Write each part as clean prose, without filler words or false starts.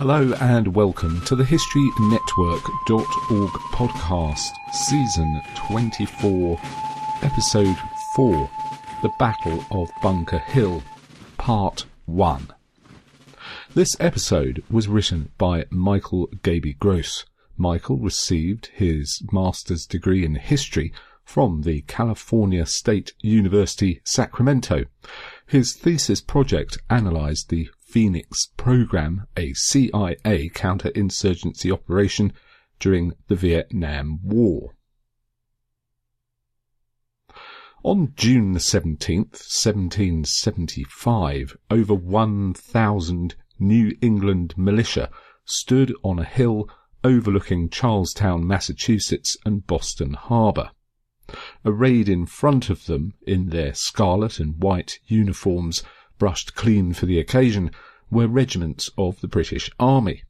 Hello and welcome to the HistoryNetwork.org podcast, Season 24, Episode 4, The Battle of Bunker Hill, Part 1. This episode was written by Michael Gaby Gross. Michael received his master's degree in history from the California State University, Sacramento. His thesis project analyzed the Phoenix Program, a CIA counterinsurgency operation during the Vietnam War. On June 17th, 1775, over 1,000 New England militia stood on a hill overlooking Charlestown, Massachusetts, and Boston Harbor. Arrayed in front of them in their scarlet and white uniforms, brushed clean for the occasion, were regiments of the British Army.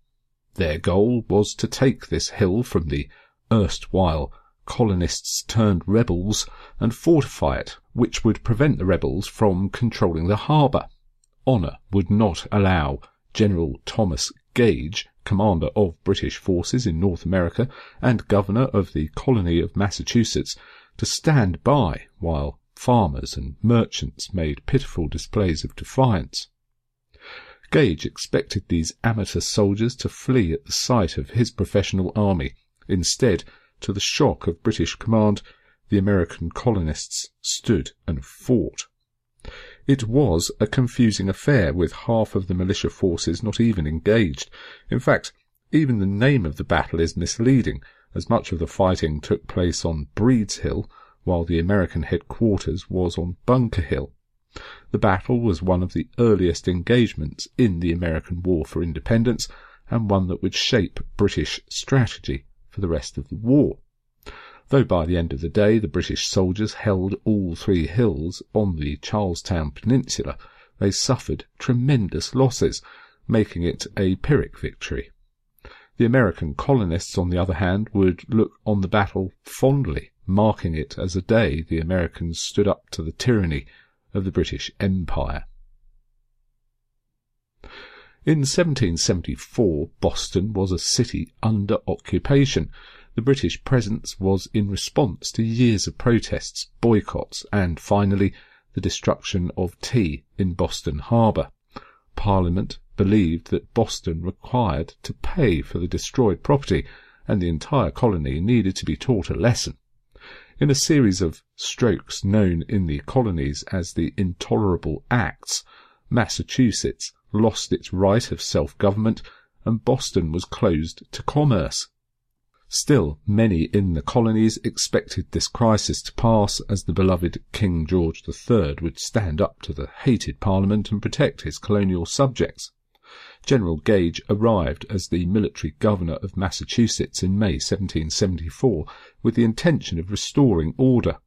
Their goal was to take this hill from the erstwhile colonists turned rebels and fortify it, which would prevent the rebels from controlling the harbour. Honour would not allow General Thomas Gage, commander of British forces in North America and governor of the colony of Massachusetts, to stand by while farmers and merchants made pitiful displays of defiance. Gage expected these amateur soldiers to flee at the sight of his professional army. Instead, to the shock of British command, the American colonists stood and fought. It was a confusing affair, with half of the militia forces not even engaged. In fact, even the name of the battle is misleading, as much of the fighting took place on Breed's Hill, while the American headquarters was on Bunker Hill. The battle was one of the earliest engagements in the American War for Independence, and one that would shape British strategy for the rest of the war. Though by the end of the day the British soldiers held all three hills on the Charlestown Peninsula, they suffered tremendous losses, making it a Pyrrhic victory. The American colonists, on the other hand, would look on the battle fondly, marking it as a day the Americans stood up to the tyranny of the British Empire. In 1774, Boston was a city under occupation. The British presence was in response to years of protests, boycotts, and finally the destruction of tea in Boston Harbor. Parliament believed that Boston required to pay for the destroyed property, and the entire colony needed to be taught a lesson. In a series of strokes known in the colonies as the Intolerable Acts, Massachusetts lost its right of self-government, and Boston was closed to commerce. Still, many in the colonies expected this crisis to pass, as the beloved King George III would stand up to the hated Parliament and protect his colonial subjects. General Gage arrived as the military governor of Massachusetts in May 1774 with the intention of restoring order.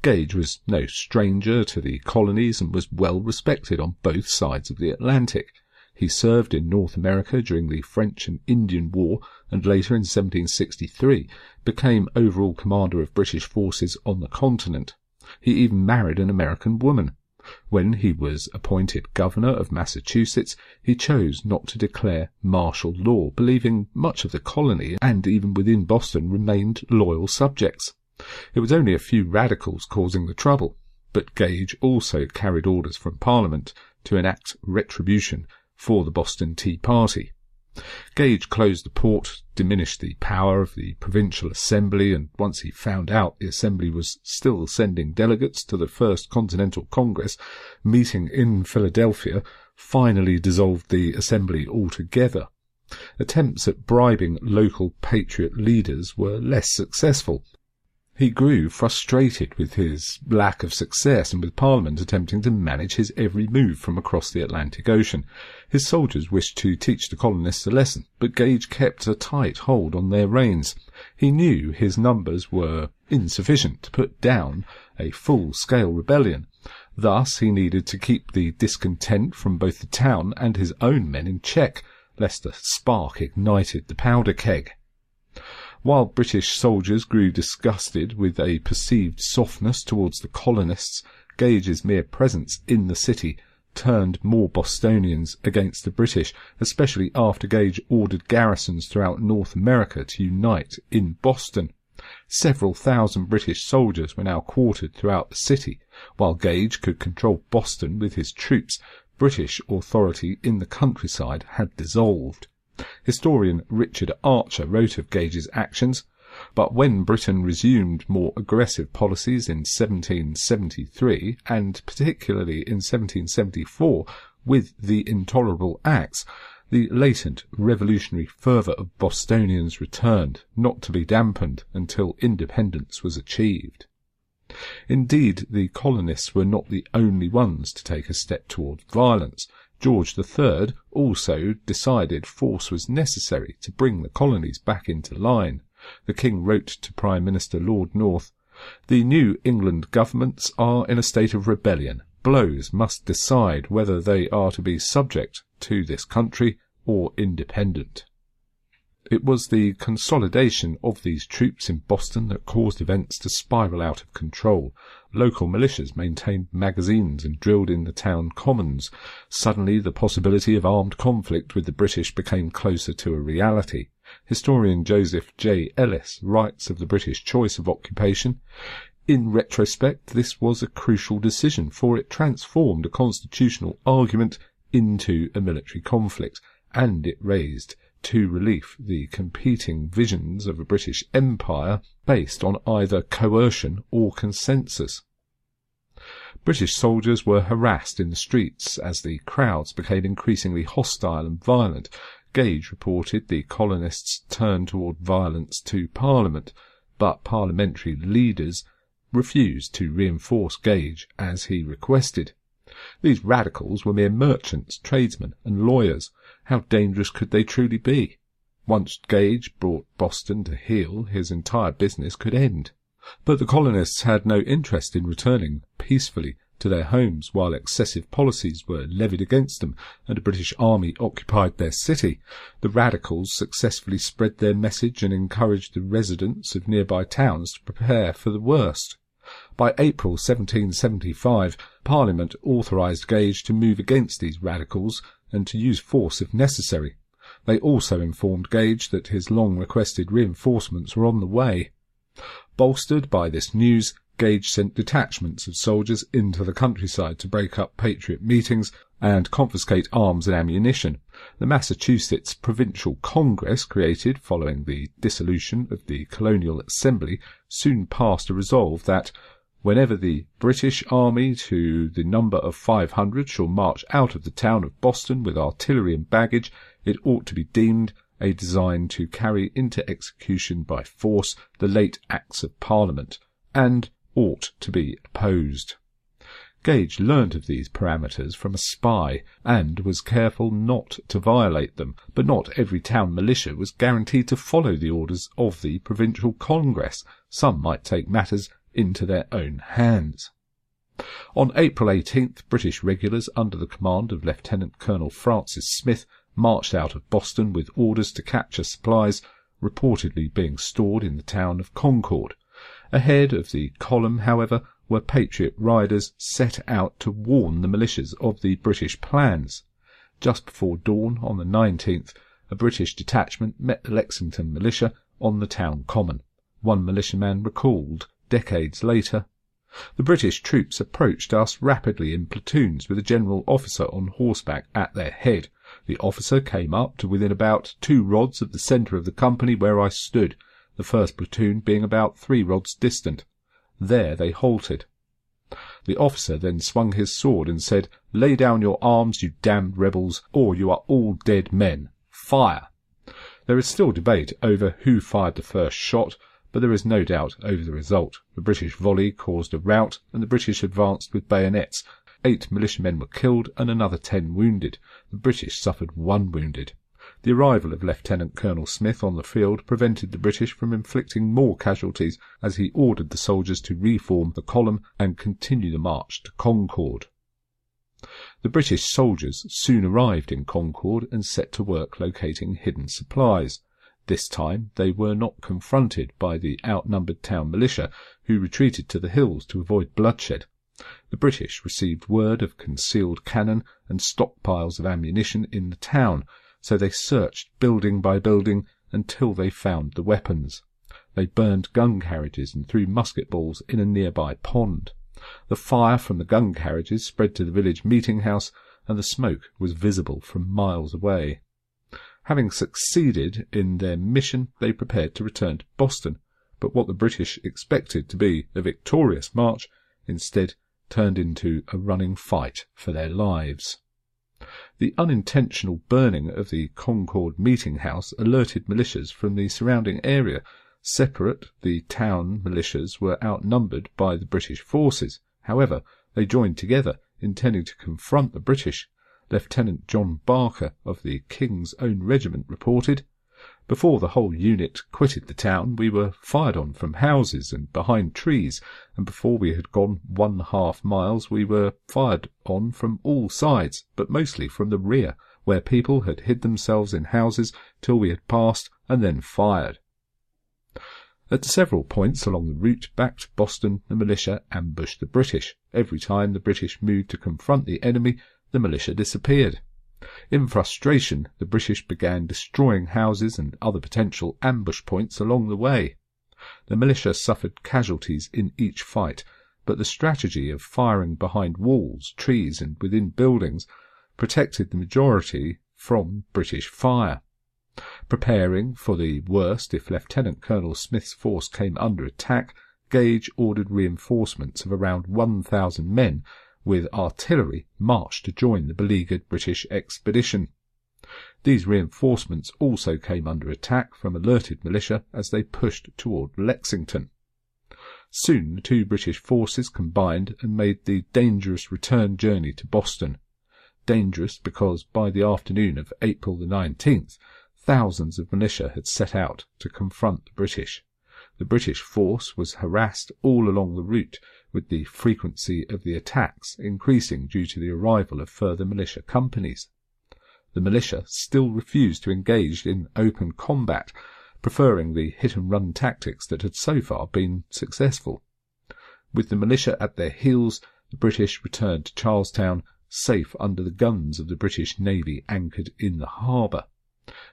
Gage was no stranger to the colonies and was well respected on both sides of the Atlantic. He served in North America during the French and Indian War, and later in 1763 became overall commander of British forces on the continent. He even married an American woman. When he was appointed governor of Massachusetts, he chose not to declare martial law, believing much of the colony, and even within Boston, remained loyal subjects. It was only a few radicals causing the trouble, but Gage also carried orders from Parliament to enact retribution for the Boston Tea Party. Gage closed the port, diminished the power of the provincial assembly, and once he found out the assembly was still sending delegates to the First Continental Congress, meeting in Philadelphia, finally dissolved the assembly altogether. Attempts at bribing local patriot leaders were less successful. He grew frustrated with his lack of success and with Parliament attempting to manage his every move from across the Atlantic Ocean. His soldiers wished to teach the colonists a lesson, but Gage kept a tight hold on their reins. He knew his numbers were insufficient to put down a full-scale rebellion. Thus he needed to keep the discontent from both the town and his own men in check, lest a spark ignited the powder keg. While British soldiers grew disgusted with a perceived softness towards the colonists, Gage's mere presence in the city turned more Bostonians against the British, especially after Gage ordered garrisons throughout North America to unite in Boston. Several thousand British soldiers were now quartered throughout the city. While Gage could control Boston with his troops, British authority in the countryside had dissolved. Historian Richard Archer wrote of Gage's actions, "But when Britain resumed more aggressive policies in 1773, and particularly in 1774, with the Intolerable Acts, the latent revolutionary fervour of Bostonians returned, not to be dampened until independence was achieved." Indeed, the colonists were not the only ones to take a step toward violence. George III also decided force was necessary to bring the colonies back into line. The King wrote to Prime Minister Lord North, "The New England governments are in a state of rebellion. Blows must decide whether they are to be subject to this country or independent." It was the consolidation of these troops in Boston that caused events to spiral out of control. Local militias maintained magazines and drilled in the town commons. Suddenly the possibility of armed conflict with the British became closer to a reality. Historian Joseph J. Ellis writes of the British choice of occupation, "In retrospect, this was a crucial decision, for it transformed a constitutional argument into a military conflict, and it raised to relief the competing visions of a British Empire based on either coercion or consensus." British soldiers were harassed in the streets as the crowds became increasingly hostile and violent. Gage reported the colonists turned toward violence to Parliament, but parliamentary leaders refused to reinforce Gage as he requested. These radicals were mere merchants, tradesmen, and lawyers. How dangerous could they truly be? Once Gage brought Boston to heel, his entire business could end. But the colonists had no interest in returning peacefully to their homes while excessive policies were levied against them and a British army occupied their city. The radicals successfully spread their message and encouraged the residents of nearby towns to prepare for the worst. By April 1775, Parliament authorised Gage to move against these radicals and to use force if necessary. They also informed Gage that his long-requested reinforcements were on the way. Bolstered by this news, Gage sent detachments of soldiers into the countryside to break up Patriot meetings and confiscate arms and ammunition. The Massachusetts Provincial Congress, created following the dissolution of the Colonial Assembly, soon passed a resolve that whenever the British army to the number of 500 shall march out of the town of Boston with artillery and baggage, it ought to be deemed a design to carry into execution by force the late Acts of Parliament, and ought to be opposed. Gage learnt of these parameters from a spy, and was careful not to violate them, but not every town militia was guaranteed to follow the orders of the Provincial Congress. Some might take matters into their own hands. On April 18th, British regulars under the command of Lieutenant Colonel Francis Smith marched out of Boston with orders to capture supplies reportedly being stored in the town of Concord. Ahead of the column, however, were Patriot riders set out to warn the militias of the British plans. Just before dawn on the 19th, a British detachment met the Lexington militia on the town common. One militiaman recalled, decades later, "The British troops approached us rapidly in platoons with a general officer on horseback at their head. The officer came up to within about 2 rods of the centre of the company where I stood, the first platoon being about 3 rods distant. There they halted. The officer then swung his sword and said, 'Lay down your arms, you damned rebels, or you are all dead men. Fire!' There is still debate over who fired the first shot, but there is no doubt over the result. The British volley caused a rout, and the British advanced with bayonets. 8 militiamen were killed and another 10 wounded. The British suffered 1 wounded. The arrival of Lieutenant Colonel Smith on the field prevented the British from inflicting more casualties, as he ordered the soldiers to reform the column and continue the march to Concord. The British soldiers soon arrived in Concord and set to work locating hidden supplies. This time they were not confronted by the outnumbered town militia, who retreated to the hills to avoid bloodshed. The British received word of concealed cannon and stockpiles of ammunition in the town, so they searched building by building until they found the weapons. They burned gun carriages and threw musket balls in a nearby pond. The fire from the gun carriages spread to the village meeting house, and the smoke was visible from miles away. Having succeeded in their mission, they prepared to return to Boston, but what the British expected to be a victorious march instead turned into a running fight for their lives. The unintentional burning of the Concord meeting house alerted militias from the surrounding area. Separate, the town militias were outnumbered by the British forces. However, they joined together, intending to confront the British. Lieutenant John Barker of the King's Own Regiment reported, "Before the whole unit quitted the town, we were fired on from houses and behind trees, and before we had gone 1/2 miles we were fired on from all sides, but mostly from the rear, where people had hid themselves in houses till we had passed and then fired." At several points along the route back to Boston, the militia ambushed the British. Every time the British moved to confront the enemy, the militia disappeared. In frustration, the British began destroying houses and other potential ambush points along the way. The militia suffered casualties in each fight, but the strategy of firing behind walls, trees, and within buildings protected the majority from British fire. Preparing for the worst if Lieutenant Colonel Smith's force came under attack, Gage ordered reinforcements of around 1,000 men with artillery marched to join the beleaguered British expedition. These reinforcements also came under attack from alerted militia as they pushed toward Lexington. Soon the two British forces combined and made the dangerous return journey to Boston. Dangerous because by the afternoon of April the 19th, thousands of militia had set out to confront the British. The British force was harassed all along the route, with the frequency of the attacks increasing due to the arrival of further militia companies. The militia still refused to engage in open combat, preferring the hit-and-run tactics that had so far been successful. With the militia at their heels, the British returned to Charlestown, safe under the guns of the British Navy anchored in the harbour.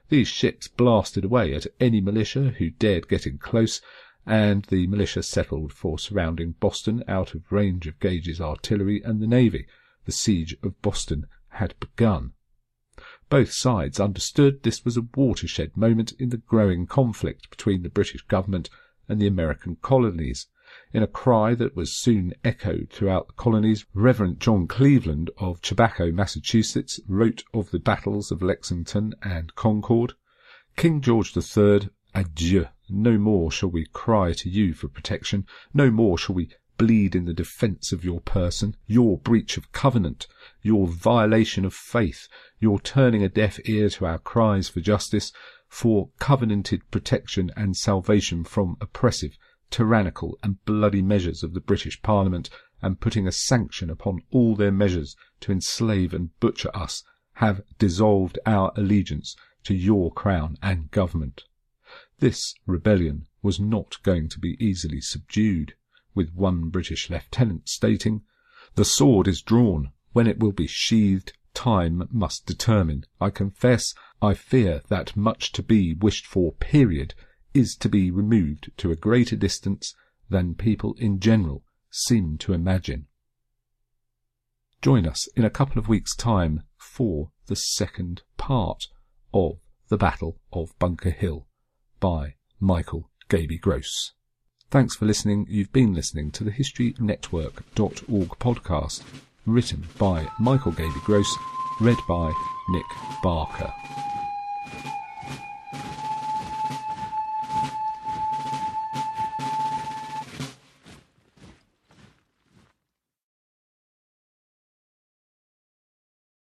These ships blasted away at any militia who dared get in close, and the militia settled for surrounding Boston out of range of Gage's artillery and the Navy. The siege of Boston had begun. Both sides understood this was a watershed moment in the growing conflict between the British government and the American colonies. In a cry that was soon echoed throughout the colonies, Reverend John Cleveland of Chabaco, Massachusetts, wrote of the battles of Lexington and Concord, "King George III, adieu. No more shall we cry to you for protection. No more shall we bleed in the defence of your person, your breach of covenant, your violation of faith, your turning a deaf ear to our cries for justice, for covenanted protection and salvation from oppressive, tyrannical and bloody measures of the British Parliament, and putting a sanction upon all their measures to enslave and butcher us, have dissolved our allegiance to your crown and government." This rebellion was not going to be easily subdued, with one British lieutenant stating, "The sword is drawn. When it will be sheathed, time must determine. I confess, I fear that much to be wished for period is to be removed to a greater distance than people in general seem to imagine." Join us in a couple of weeks' time for the second part of The Battle of Bunker Hill by Michael Gaby Gross. Thanks for listening. You've been listening to the HistoryNetwork.org podcast, written by Michael Gaby Gross, read by Nick Barker.